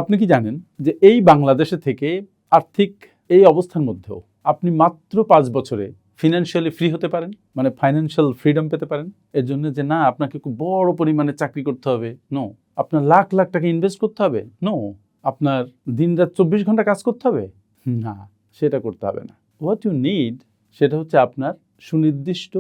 আপনি কি জানেন যে এই বাংলাদেশে থেকে আর্থিক এই অবস্থার মধ্যেও আপনি মাত্র 5 বছরে ফিনান্সিয়ালি ফ্রি হতে পারেন, মানে ফাইন্যান্সিয়াল ফ্রিডম পেতে পারেন। এর জন্য যে না আপনাকে খুব বড় পরিমাণে চাকরি করতে হবে, নো। আপনার লাখ লাখ টাকা ইনভেস্ট করতে হবে, নো। আপনার দিনরাত 24 ঘন্টা কাজ করতে হবে, না, সেটা করতে হবে না। হোয়াট ইউ নিড সেটা হচ্ছে আপনার সুনির্দিষ্ট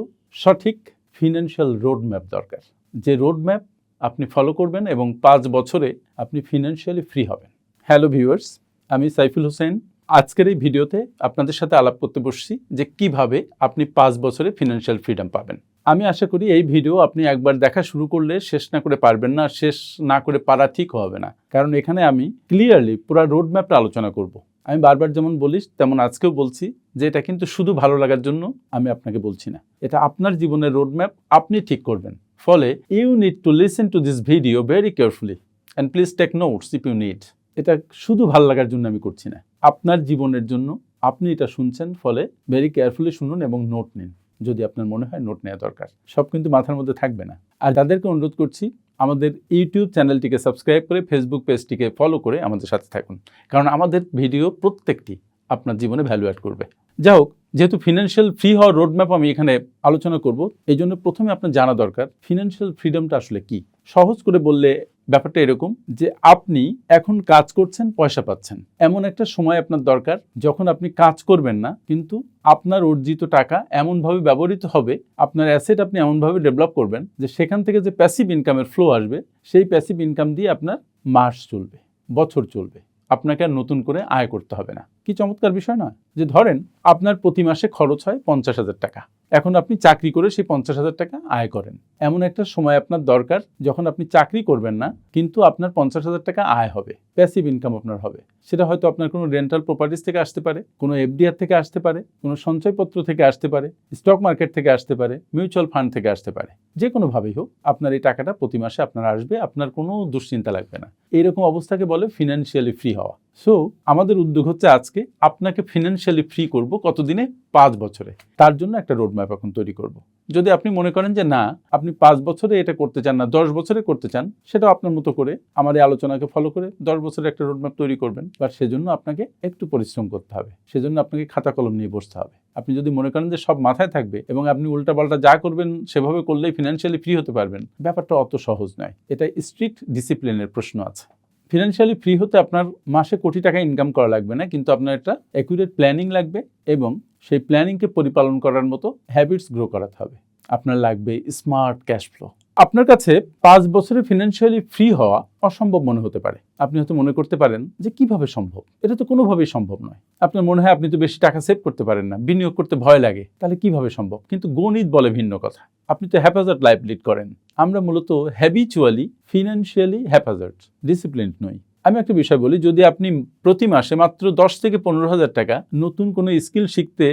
সঠিক ফিনান্সিয়াল রোড ম্যাপ দরকার, যে রোড ম্যাপ আপনি ফলো করবেন এবং 5 বছরে আপনি ফিনান্সিয়ালি ফ্রি হবেন। হ্যালো ভিউয়ার্স, আমি সাইফুল হোসেন। আজকের এই ভিডিওতে আপনাদের সাথে আলাপ করতে বসছি যে কিভাবে আপনি 5 বছরে ফিনান্সিয়াল ফ্রিডম পাবেন। আমি আশা করি এই ভিডিও আপনি একবার দেখা শুরু করলে শেষ না করে পারবেন না, শেষ না করে পারা ঠিক হবে না, কারণ এখানে আমি ক্লিয়ারলি পুরো রোড ম্যাপটা আলোচনা করব। আমি বারবার যেমন বলিস তেমন আজকেও বলছি যে এটা কিন্তু শুধু ভালো লাগার জন্য আমি আপনাকে বলছি না, এটা আপনার জীবনের রোড ম্যাপ, আপনি ঠিক করবেন। ফলে you need to listen to this video very carefully and please take notes if you need. এটা শুধু ভালো লাগার জন্য আমি করছি না, আপনার জীবনের জন্য আপনি এটা শুনছেন, ফলে ভেরি কেয়ারফুলি শুনুন এবং নোট নিন যদি আপনার মনে হয় নোট নেওয়া দরকার। সব কিন্তু মাথার মধ্যে থাকবে না। আর তাদেরকে অনুরোধ করছি আমাদের ইউটিউব চ্যানেলটিকে সাবস্ক্রাইব করে ফেসবুক পেজটিকে ফলো করে আমাদের সাথে থাকুন, কারণ আমাদের ভিডিও প্রত্যেকটি আপনার জীবনে ভ্যালু অ্যাড করবে। যাই হোক, যেহেতু ফিনান্সিয়াল ফ্রি হওয়ার রোডম্যাপ আমি এখানে আলোচনা করব, এই জন্য প্রথমে আপনার জানা দরকার ফিনান্সিয়াল ফ্রিডমটা আসলে কি। সহজ করে বললে ব্যাপারটা এরকম যে আপনি এখন কাজ করছেন, পয়সা পাচ্ছেন, এমন একটা সময় আপনার দরকার যখন আপনি কাজ করবেন না, কিন্তু আপনার অর্জিত টাকা এমনভাবে ব্যবহৃত হবে, আপনার অ্যাসেট আপনি এমনভাবে ডেভেলপ করবেন যে সেখান থেকে যে প্যাসিভ ইনকামের ফ্লো আসবে, সেই প্যাসিভ ইনকাম দিয়ে আপনার মাস চলবে, বছর চলবে, আপনাকে আর নতুন করে আয় করতে হবে না। কি চমৎকার বিষয় না? যে ধরেন আপনার প্রতি মাসে খরচ হয় 50,000 টাকা, এখন আপনি চাকরি করে সেই 50,000 টাকা আয় করেন। এমন একটা সময় আপনার দরকার যখন আপনি চাকরি করবেন না, কিন্তু আপনার 50,000 টাকা আয় হবে, প্যাসিভ ইনকাম আপনার হবে। সেটা হয়তো আপনার কোনো রেন্টাল প্রপার্টিস থেকে আসতে পারে, কোনো এফডিআর থেকে আসতে পারে, কোনো সঞ্চয়পত্র থেকে আসতে পারে, স্টক মার্কেট থেকে আসতে পারে, মিউচুয়াল ফান্ড থেকে আসতে পারে। যে কোনোভাবেই হোক আপনার এই টাকাটা প্রতি মাসে আপনার আসবে, আপনার কোনো দুশ্চিন্তা লাগবে না। এইরকম অবস্থাকে বলে ফিনান্সিয়ালি ফ্রি হওয়া। সো আমাদের উদ্যোগ হচ্ছে আজকে আপনাকে ফিনান্সিয়ালি ফ্রি করব কতদিনে? 5 বছরে। তার জন্য একটা রোড ম্যাপ এখন তৈরি করব। যদি আপনি মনে করেন যে না আপনি 5 বছরে এটা করতে চান না, 10 বছরে করতে চান, সেটাও আপনার মতো করে আমার এই আলোচনাকে ফলো করে 10 বছরের একটা রোড ম্যাপ তৈরি করবেন। বাট সেজন্য আপনাকে একটু পরিশ্রম করতে হবে, সেজন্য আপনাকে খাতা কলম নিয়ে বসতে হবে। আপনি যদি মনে করেন যে সব মাথায় থাকবে এবং আপনি উল্টাপাল্টা যা করবেন সেভাবে করলেই ফিনান্সিয়ালি ফ্রি হতে পারবেন, ব্যাপারটা অত সহজ নয়। এটা স্ট্রিক্ট ডিসিপ্লিনের প্রশ্ন আছে। ফিনান্সিয়ালি ফ্রি হতে আপনার মাসে কোটি টাকা ইনকাম করা লাগবে না, কিন্তু আপনার একটা অ্যাকুরেট প্ল্যানিং লাগবে এবং সেই প্ল্যানিংকে পরিপালন করার মতো হ্যাবিটস গ্রো করাতে হবে। আপনার লাগবে স্মার্ট ক্যাশ ফ্লো। আপনার কাছে 5 বছরে ফিনান্সিয়ালি ফ্রি হওয়া অসম্ভব মনে হতে পারে। আপনি হয়তো মনে করতে পারেন যে কিভাবে সম্ভব, এটা তো কোনোভাবেই সম্ভব নয়। আপনার মনে হয় আপনি তো বেশি টাকা সেভ করতে পারেন না, বিনিয়োগ করতে ভয় লাগে, তাহলে কিভাবে সম্ভব? কিন্তু গণিত বলে ভিন্ন কথা। আপনি তো হ্যাপাজার্ড লাইফ লিড করেন, আমরা মূলত হ্যাবিচুয়ালি ফিনান্সিয়ালি হ্যাপাজার্ড, ডিসিপ্লিনড নই। আমি একটা বিষয় বলি, যদি আপনি প্রতি মাসে মাত্র 10 থেকে 15,000 টাকা নতুন কোনো স্কিল শিখতে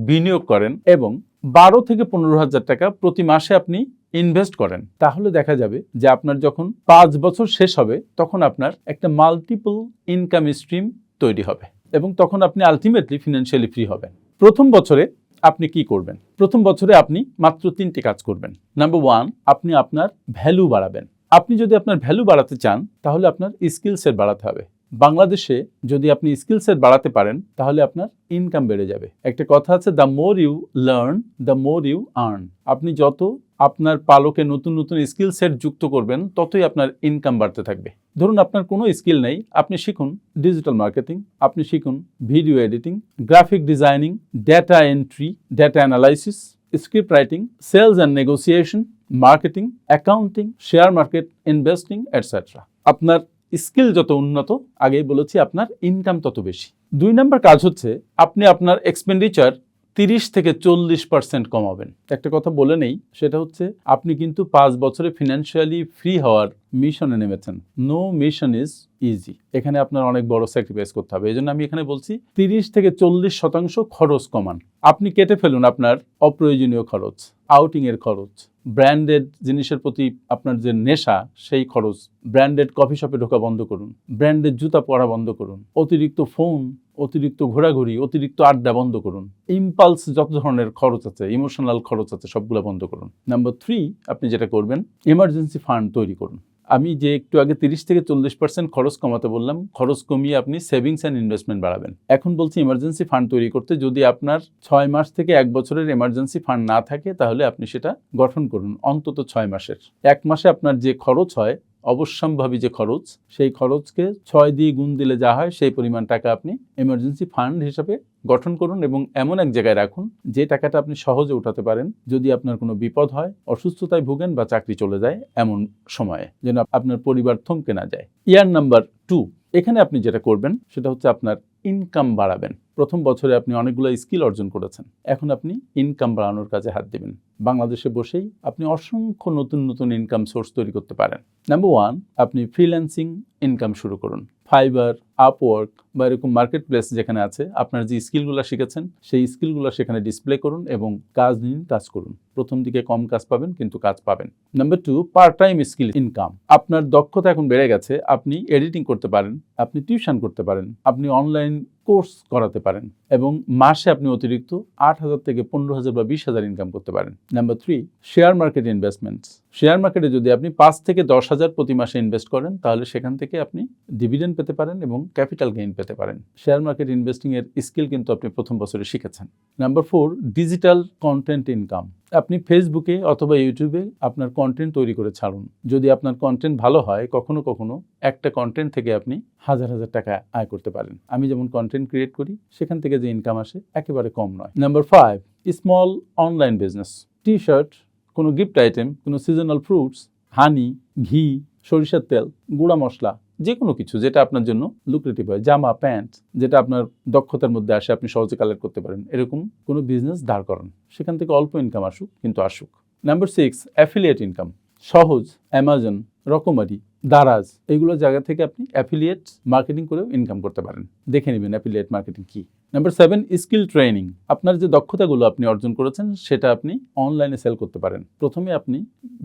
বিনিয়োগ করেন এবং 12 থেকে 15,000 টাকা প্রতি মাসে আপনি ইনভেস্ট করেন, তাহলে দেখা যাবে যে আপনার যখন 5 বছর শেষ হবে তখন আপনার একটা মাল্টিপল ইনকাম স্ট্রিম তৈরি হবে এবং তখন আপনি আলটিমেটলি ফিনান্সিয়ালি ফ্রি হবেন। প্রথম বছরে আপনি কি করবেন? প্রথম বছরে আপনি মাত্র 3টি কাজ করবেন। নাম্বার 1, আপনি আপনার ভ্যালু বাড়াবেন। আপনি যদি আপনার ভ্যালু বাড়াতে চান তাহলে আপনার স্কিল সেট বাড়াতে হবে। বাংলাদেশে যদি আপনি স্কিল সেট বাড়াতে পারেন তাহলে আপনার ইনকাম বেড়ে যাবে। একটা কথা আছে, the more you learn the more you earn. আপনি যত আপনার পালকে নতুন নতুন স্কিল সেট যুক্ত করবেন ততই আপনার ইনকাম বাড়তে থাকবে। ধরুন আপনার কোনো স্কিল নেই, আপনি শিখুন ডিজিটাল মার্কেটিং, আপনি শিখুন video editing, graphic designing, data entry, data analysis, script writing, sales and negotiation, marketing, accounting, share market, investing, etcetera. আপনার স্কিল যত উন্নত, আগেই বলেছি, আপনার ইনকাম তত বেশি। 2 নম্বর কাজ হচ্ছে আপনি আপনার এক্সপেন্ডিচার 30 থেকে 40% কমাবেন। একটা কথা বলে নেই, সেটা হচ্ছে আপনি কিন্তু 5 বছরে ফিনান্সিয়ালি ফ্রি হওয়ার মিশনে নেমেছেন। নো মিশন ইজ ইজি, এখানে আপনার অনেক বড় স্যাক্রিফাইস করতে হবে। এই জন্য আমি এখানে বলছি 30 থেকে 40% খরচ কমান। আপনি কেটে ফেলুন আপনার অপ্রয়োজনীয় খরচ, আউটিংয়ের খরচ, ব্র্যান্ডেড জিনিসের প্রতি আপনার যে নেশা সেই খরচ, ব্র্যান্ডেড কফি শপে ঢোকা বন্ধ করুন, ব্র্যান্ডেড জুতা পরা বন্ধ করুন, অতিরিক্ত ফোন, অতিরিক্ত ঘোরাঘুরি, অতিরিক্ত আড্ডা বন্ধ করুন, ইম্পালস যত ধরনের খরচ আছে, ইমোশনাল খরচ আছে, সবগুলো বন্ধ করুন। নাম্বার 3, আপনি যেটা করবেন, এমার্জেন্সি ফান্ড তৈরি করুন। আমি যে একটু আগে 30 থেকে 40% খরচ কমাতে বললাম, খরচ কমিয়ে আপনি সেভিংস অ্যান্ড ইনভেস্টমেন্ট বাড়াবেন। এখন বলছি ইমার্জেন্সি ফান্ড তৈরি করতে। যদি আপনার 6 মাস থেকে 1 বছরের এমার্জেন্সি ফান্ড না থাকে তাহলে আপনি সেটা গঠন করুন অন্তত 6 মাসের। 1 মাসে আপনার যে খরচ হয়, অবশ্যম্ভাবী যে খরচ, সেই খরচকে 6 দিয়ে গুণ দিলে যা হয় সেই পরিমাণ টাকা আপনি এমার্জেন্সি ফান্ড হিসাবে গঠন করুন এবং এমন এক জায়গায় রাখুন যে টাকাটা আপনি সহজে উঠাতে পারেন যদি আপনার কোনো বিপদ হয়, অসুস্থতায় ভোগেন বা চাকরি চলে যায়, এমন সময়ে যেন আপনার পরিবার থমকে না যায়। ইয়ার নাম্বার 2, এখানে আপনি যেটা করবেন সেটা হচ্ছে আপনার ইনকাম বাড়াবেন। প্রথম বছরে আপনি অনেকগুলো স্কিল অর্জন করেছেন, এখন আপনি ইনকাম বাড়ানোর কাজে হাত দেবেন। বাংলাদেশে বসেই আপনি অসংখ্য নতুন নতুন ইনকাম সোর্স তৈরি করতে পারেন। নাম্বার 1, আপনি ফ্রিল্যান্সিং ইনকাম শুরু করুন। ফাইবার, আপওয়ার্ক বা এরকম মার্কেট প্লেস যেখানে আছে, আপনার যে স্কিলগুলো শিখেছেন সেই স্কিলগুলো সেখানে ডিসপ্লে করুন এবং কাজ নিন, কাজ করুন। প্রথম দিকে কম কাজ পাবেন কিন্তু কাজ পাবেন। Number 2, part time skill income. আপনার দক্ষতা এখন বেড়ে গেছে, আপনি এডিটিং করতে পারেন, আপনি টিউশন করতে পারেন, আপনি অনলাইন কোর্স করাতে পারেন এবং মাসে আপনি অতিরিক্ত 8,000 থেকে 15,000 বা 20,000 ইনকাম করতে পারেন। Number 3, share market investments. Share মার্কেটে যদি আপনি 5 থেকে 10,000 প্রতি মাসে ইনভেস্ট করেন তাহলে সেখান থেকে আপনি ডিভিডেন্ড পেতে পারেন এবং ক্যাপিটাল গেইন পেতে পারেন। শেয়ার মার্কেট ইনভেস্টিং এর স্কিল কিন্তু আপনি প্রথম বছরে শিখেছেন। Number 4, digital content income. আপনি ফেসবুকে অথবা ইউটিউবে আপনার কন্টেন্ট তৈরি করে ছাড়ুন। যদি আপনার কন্টেন্ট ভালো হয়, কখনো কখনো একটা কন্টেন্ট থেকে আপনি হাজার হাজার টাকা আয় করতে পারেন। আমি যেমন কন্টেন্ট ক্রিয়েট করি, সেখান থেকে যে ইনকাম আসে একেবারে কম নয়। Number 5, small online business. T shirt, কোনো গিফট আইটেম, কোনো সিজনাল ফ্রুটস, হানি, ঘি, সরিষার তেল, গুঁড়া মশলা, যে কোনো কিছু যেটা আপনার জন্য লুক্রেটিভ হয়, জামা, প্যান্ট, যেটা আপনার দক্ষতার মধ্যে আসে, আপনি সহজে কালেক্ট করতে পারেন, এরকম কোনো বিজনেস দাঁড় করান। সেখান থেকে অল্প ইনকাম আসুক, কিন্তু আসুক। Number 6, affiliate income. সহজ, অ্যামাজন, রকমারি, দারাজ, এইগুলো জায়গা থেকে আপনি অ্যাফিলিয়েট মার্কেটিং করেও ইনকাম করতে পারেন। দেখে নেবেন অ্যাফিলিয়েট মার্কেটিং কি। Number 7, skill training. আপনার যে দক্ষতাগুলো আপনি অর্জন করেছেন সেটা আপনি অনলাইনে সেল করতে পারেন। প্রথমে আপনি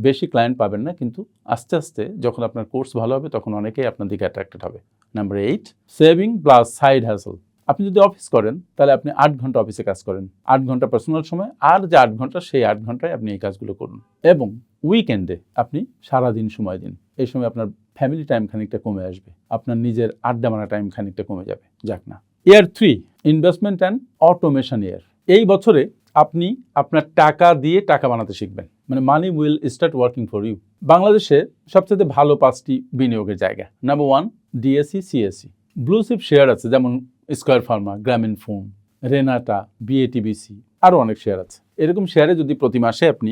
বেশি ক্লায়েন্ট পাবেন না, কিন্তু আস্তে আস্তে যখন আপনার কোর্স ভালো হবে তখন অনেকেই আপনার দিকে অ্যাট্রাক্টেড হবে। Number 8, saving plus side hassle. আপনি যদি অফিস করেন তাহলে আপনি 8 ঘন্টা অফিসে কাজ করেন, 8 ঘন্টা পার্সোনাল সময়, আর যে 8 ঘন্টা সেই 8 ঘন্টায় আপনি এই কাজগুলো করুন। এবং উইকেন্ডে আপনি সারাদিন সময় দিন। এই সময় আপনার ফ্যামিলি টাইম খানিকটা কমে আসবে, আপনার নিজের আড্ডা মারা টাইম খানিকটা কমে যাবে। যাক না। ইয়ার 3, ইনভেস্টমেন্ট অ্যান্ড অটোমেশন ইয়ার। এই বছরে আপনি আপনার টাকা দিয়ে টাকা বানাতে শিখবেন, মানে money will start working for you. বাংলাদেশে সবচেয়ে ভালো 5টি বিনিয়োগের জায়গা। Number 1, DSC, CSC. Blue chip share আছে, যেমন Square Pharma, Grameen Phone, Renata, BATBC, আরও অনেক শেয়ার আছে। এরকম শেয়ারে যদি প্রতি মাসে আপনি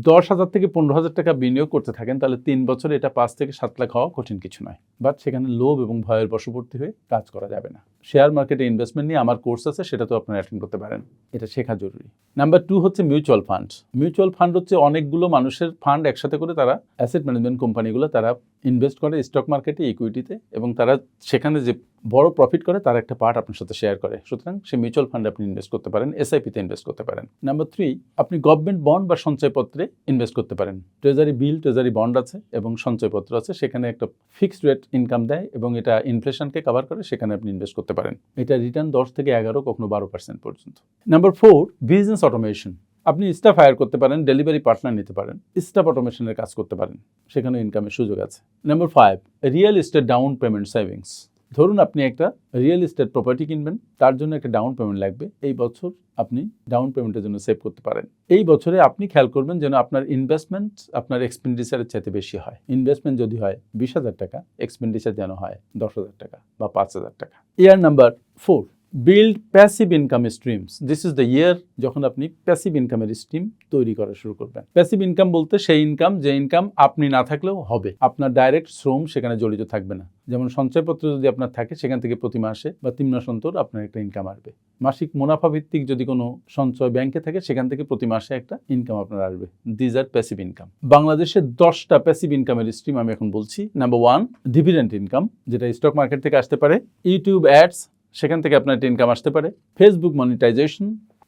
10,000 থেকে 15,000 টাকা বিনিয়োগ করতে থাকেন তাহলে 3 বছরে এটা 5 থেকে 7 লাখ হওয়া কঠিন কিছু নয়। বাট সেখানে লোভ এবং ভয়ের বশবর্তী হয়ে কাজ করা যাবে না। শেয়ার মার্কেটে ইনভেস্টমেন্ট নিয়ে আমার কোর্স আছে, সেটা তো আপনারা অ্যাটেন্ড করতে পারেন, এটা শেখা জরুরি। নাম্বার 2 হচ্ছে মিউচুয়াল ফান্ড। মিউচুয়াল ফান্ড হচ্ছে অনেকগুলো মানুষের ফান্ড একসাথে করে তারা অ্যাসেট ম্যানেজমেন্ট কোম্পানিগুলো তারা ইনভেস্ট করে স্টক মার্কেটে, ইকুইটিতে, এবং তারা সেখানে যে বড় প্রফিট করে তার একটা পার্ট আপনার সাথে শেয়ার করে। সুতরাং সে মিউচুয়াল ফান্ডে আপনি ইনভেস্ট করতে পারেন, এসআইপিতে ইনভেস্ট করতে পারেন। নাম্বার 3, আপনি গভর্নমেন্ট বন্ড বা সঞ্চয়পত্রে ইনভেস্ট করতে পারেন। ট্রেজারি বিল, ট্রেজারি বন্ড আছে এবং সঞ্চয়পত্র আছে, সেখানে একটা ফিক্সড রেট ইনকাম দেয় এবং এটা ইনফ্লেশনকে কভার করে, সেখানে আপনি ইনভেস্ট করতে পারেন। এটা রিটার্ন 10 থেকে 11, কখনো 12% পর্যন্ত। Number 4, business automation. আপনি স্টাফ হায়ার করতে পারেন, ডেলিভারি পার্টনার নিতে পারেন, স্টাফ অটোমেশনের কাজ করতে পারেন, সেখানে ইনকামের সুযোগ আছে। Number 5, real estate down payment savings. ধরুন আপনি একটা রিয়েল এস্টেট প্রপার্টি কিনবেন, তার জন্য একটা ডাউন পেমেন্ট লাগবে। এই বছর আপনি ডাউন পেমেন্টের জন্য সেভ করতে পারেন। এই বছরে আপনি খেয়াল করবেন যেন আপনার ইনভেস্টমেন্ট আপনার এক্সপেন্ডিচারের চাইতে বেশি হয়। ইনভেস্টমেন্ট যদি হয় 20,000 টাকা, এক্সপেন্ডিচার যেন হয় 10,000 টাকা বা 5,000 টাকা। ইয়ার number 4, build passive income streams. This is the year যখন আপনি প্যাসিভ ইনকামের স্ট্রিম তৈরি করা শুরু করবেন। প্যাসিভ ইনকাম বলতে সেই ইনকাম যে ইনকাম আপনি না থাকলেও হবে, আপনার ডাইরেক্ট শ্রম সেখানে জড়িত থাকবে না। যেমন সঞ্চয়পত্র যদি আপনার থাকে, সেখান থেকে প্রতি মাসে বা 3 মাস অন্তর আপনার একটা ইনকাম আসবে। মাসিক মুনাফা ভিত্তিক যদি কোনো সঞ্চয় ব্যাংকে থাকে, সেখান থেকে প্রতি মাসে একটা ইনকাম আপনার আসবে। These are passive income. বাংলাদেশের 10টা প্যাসিভ ইনকামের স্ট্রিম আমি এখন বলছি। নাম্বার 1, ডিভিডেন্ড ইনকাম, যেটা স্টক মার্কেট থেকে আসতে পারে। ইউটিউব অ্যাডস, সেখান থেকে আপনার একটা ইনকাম আসতে পারে। ফেসবুক মনিটাইজেশন,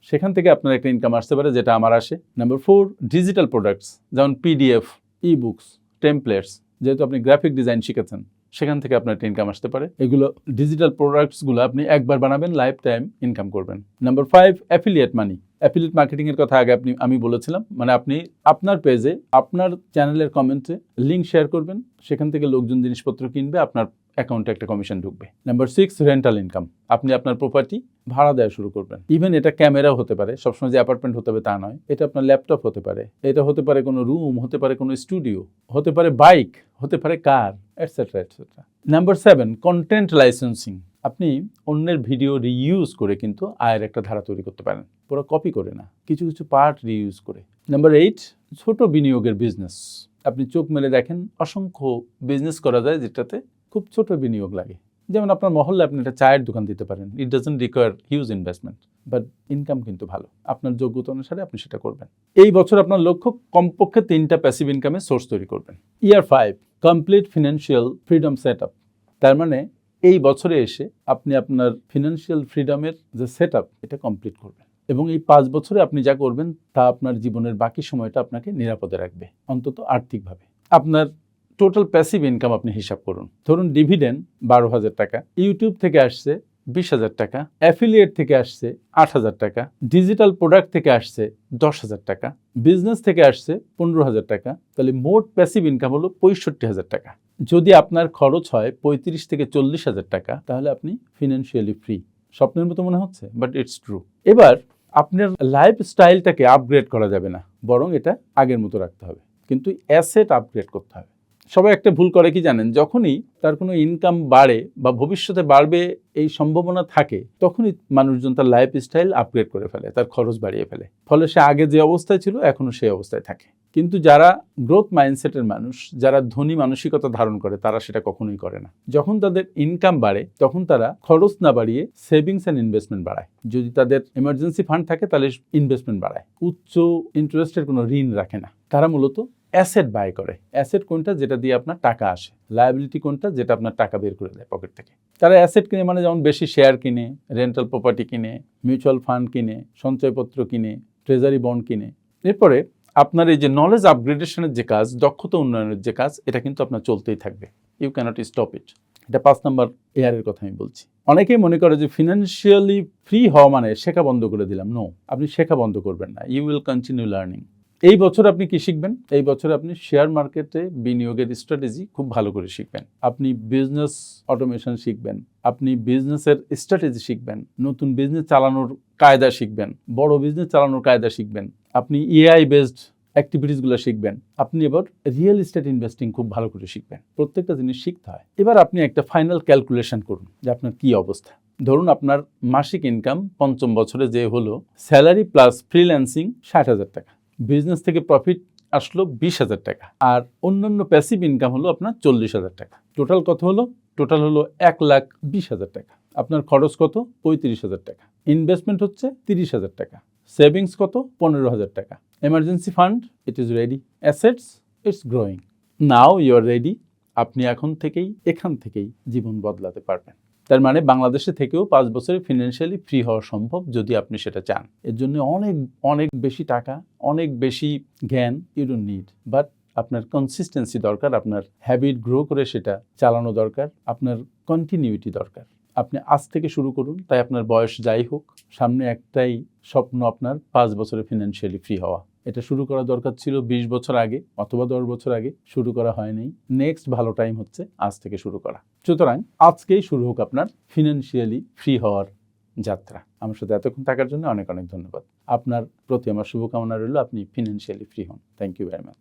সেখান থেকে আপনার একটা ইনকাম আসতে পারে, যেটা আমার আসে। নাম্বার 4, ডিজিটাল প্রোডাক্টস, যেমন পিডিএফ, ই বুকস, টেমপ্লেটস, যেহেতু আপনি গ্রাফিক ডিজাইন শিখেছেন, সেখান থেকে আপনার একটা ইনকাম আসতে পারে। এগুলো ডিজিটাল প্রোডাক্টসগুলো আপনি একবার বানাবেন, লাইফ টাইম ইনকাম করবেন। নাম্বার 5, অ্যাফিলিয়েট মানি। অ্যাফিলিয়েট মার্কেটিংয়ের কথা আগে আমি বলেছিলাম, মানে আপনি আপনার পেজে আপনার চ্যানেলের কমেন্টে লিঙ্ক শেয়ার করবেন, সেখান থেকে লোকজন জিনিসপত্র কিনবে, আপনার অ্যাকাউন্টে একটা কমিশন ঢুকবে। Number 6, rental income. আপনি আপনার প্রপার্টি ভাড়া দেওয়া শুরু করবেন। ইভেন এটা ক্যামেরাও হতে পারে, সবসময় যে অ্যাপার্টমেন্ট হতে হবে তা নয়। এটা আপনার ল্যাপটপ হতে পারে, এটা হতে পারে কোনো রুম, হতে পারে কোনো স্টুডিও, হতে পারে বাইক, হতে পারে car, etcetera etcetera. Number 7, content licensing. আপনি অন্যের ভিডিও রিইউজ করে কিন্তু আয়ের একটা ধারা তৈরি করতে পারেন, পুরো কপি করে না, কিছু কিছু পার্ট রিইউজ করে। নাম্বার 8, ছোট বিনিয়োগের বিজনেস। আপনি চোখ মেলে দেখেন অসংখ্য বিজনেস করা যায় যেটাতে খুব ছোট বিনিয়োগ লাগে। যেমন আপনার মহল্লায় আপনি একটা চায়ের দোকান দিতে পারেন, it doesn't require huge investment, but income কিন্তু ভালো। আপনার যোগ্যতা অনুসারে আপনি সেটা করবেন। এই বছর আপনার লক্ষ্য কমপক্ষে 3টা প্যাসিভ ইনকামের সোর্স তৈরি করবেন। ইয়ার 5, complete financial freedom set up. তার মানে এই বছরে এসে আপনি আপনার ফিনান্সিয়াল ফ্রিডমের যে সেট আপ এটা কমপ্লিট করবেন, এবং এই 5 বছরে আপনি যা করবেন তা আপনার জীবনের বাকি সময়টা আপনাকে নিরাপদে রাখবে, অন্তত আর্থিকভাবে। আপনার টোটাল প্যাসিভ ইনকাম আপনি হিসাব করুন। ধরুন ডিভিডেন্ড 12,000 টাকা, ইউটিউব থেকে আসছে 20,000 টাকা, অ্যাফিলিয়েট থেকে আসছে 8,000 টাকা, ডিজিটাল প্রোডাক্ট থেকে আসছে 10,000 টাকা, বিজনেস থেকে আসছে 15,000 টাকা, তাহলে মোট প্যাসিভ ইনকাম হলো 65,000 টাকা। যদি আপনার খরচ হয় 35 থেকে 40,000 টাকা, তাহলে আপনি ফিনান্সিয়ালি ফ্রি। স্বপ্নের মতো মনে হচ্ছে, বাট ইটস ট্রু। এবার আপনার লাইফস্টাইলটাকে আপগ্রেড করা যাবে না, বরং এটা আগের মতো রাখতে হবে, কিন্তু অ্যাসেট আপগ্রেড করতে হবে। সবাই একটা ভুল করে কি জানেন, যখনই তার কোনো ইনকাম বাড়ে বা ভবিষ্যতে বাড়বে এই সম্ভাবনা থাকে, তখনই মানুষজন তার লাইফস্টাইল আপগ্রেড করে ফেলে, তার খরচ বাড়িয়ে ফেলে, ফলে সে আগে যে অবস্থায় ছিল এখনও সেই অবস্থায় থাকে। কিন্তু যারা গ্রোথ মাইন্ডসেটের মানুষ, যারা ধনী মানসিকতা ধারণ করে, তারা সেটা কখনোই করে না। যখন তাদের ইনকাম বাড়ে তখন তারা খরচ না বাড়িয়ে সেভিংস অ্যান্ড ইনভেস্টমেন্ট বাড়ায়। যদি তাদের এমার্জেন্সি ফান্ড থাকে তাহলে ইনভেস্টমেন্ট বাড়ায়, উচ্চ ইন্টারেস্টের কোনো ঋণ রাখে না। তারা মূলত অ্যাসেট বাই করে। অ্যাসেট কোনটা? যেটা দিয়ে আপনার টাকা আসে। লায়াবিলিটি কোনটা? যেটা আপনার টাকা বের করে দেয় পকেট থেকে। তারা অ্যাসেট কিনে, মানে যেমন বেশি শেয়ার কিনে, রেন্টাল প্রপার্টি কিনে, মিউচুয়াল ফান্ড কিনে, সঞ্চয়পত্র কিনে, ট্রেজারি বন্ড কিনে। এরপরে আপনার এই যে নলেজ আপগ্রেডেশনের যে কাজ, দক্ষতা উন্নয়নের যে কাজ, এটা কিন্তু আপনার চলতেই থাকবে। You can't stop it. এটা 5 নম্বর এয়ারের কথা আমি বলছি। অনেকেই মনে করে যে ফিনান্সিয়ালি ফ্রি হওয়া মানে শেখা বন্ধ করে দিলাম। নো, আপনি শেখা বন্ধ করবেন না, ইউ উইল কন্টিনিউ লার্নিং। এই বছর আপনি কি শিখবেন? এই বছর আপনি শেয়ার মার্কেটে বিনিয়োগের স্ট্র্যাটেজি খুব ভালো করে শিখবেন, আপনি বিজনেস অটোমেশন শিখবেন, আপনি বিজনেসের স্ট্র্যাটেজি শিখবেন, নতুন বিজনেস চালানোর কায়দা শিখবেন, বড় বিজনেস চালানোর কায়দা শিখবেন, আপনি এআই বেসড অ্যাক্টিভিটিসগুলো শিখবেন, আপনি এবার রিয়েল এস্টেট ইনভেস্টিং খুব ভালো করে শিখবেন। প্রত্যেকটা জিনিস শিখতে হয়। এবার আপনি একটা ফাইনাল ক্যালকুলেশন করুন যে আপনার কি অবস্থা। ধরুন আপনার মাসিক ইনকাম 5ম বছরে যে হলো স্যালারি প্লাস ফ্রিল্যান্সিং 60,000 টাকা, বিজনেস থেকে প্রফিট আসলো 20,000 টাকা, আর অন্যান্য প্যাসিভ ইনকাম হলো আপনার 40,000 টাকা। টোটাল কত হলো? টোটাল হলো 1,20,000 টাকা। আপনার খরচ কত? 35,000 টাকা। ইনভেস্টমেন্ট হচ্ছে 30,000 টাকা। সেভিংস কত? 15,000 টাকা। Emergency fund, it is ready. Assets, it's growing. Now you are ready. আপনি এখান থেকেই জীবন বদলাতে পারবেন। তার মানে বাংলাদেশে থেকেও 5 বছরে ফিনান্সিয়ালি ফ্রি হওয়া সম্ভব, যদি আপনি সেটা চান। এর জন্য অনেক অনেক বেশি টাকা, অনেক বেশি জ্ঞান ইউ ডোন্ট নিড, বাট আপনার কনসিস্টেন্সি দরকার, আপনার হ্যাবিট গ্রো করে সেটা চালানো দরকার, আপনার কন্টিনিউটি দরকার। আপনি আজ থেকে শুরু করুন, তাই আপনার বয়স যাই হোক, সামনে একটাই স্বপ্ন, আপনার 5 বছরে ফিনান্সিয়ালি ফ্রি হওয়া। এটা শুরু করা দরকার ছিল 20 বছর আগে অথবা 10 বছর আগে, শুরু করা হয়নি। নেক্সট ভালো টাইম হচ্ছে আজ থেকে শুরু করা। সুতরাং আজকেই শুরু হোক আপনার ফিনান্সিয়ালি ফ্রি হওয়ার যাত্রা। আমার সাথে এতক্ষণ থাকার জন্য অনেক অনেক ধন্যবাদ। আপনার প্রতি আমার শুভকামনা রইল, আপনি ফিনান্সিয়ালি ফ্রি হন। Thank you very much.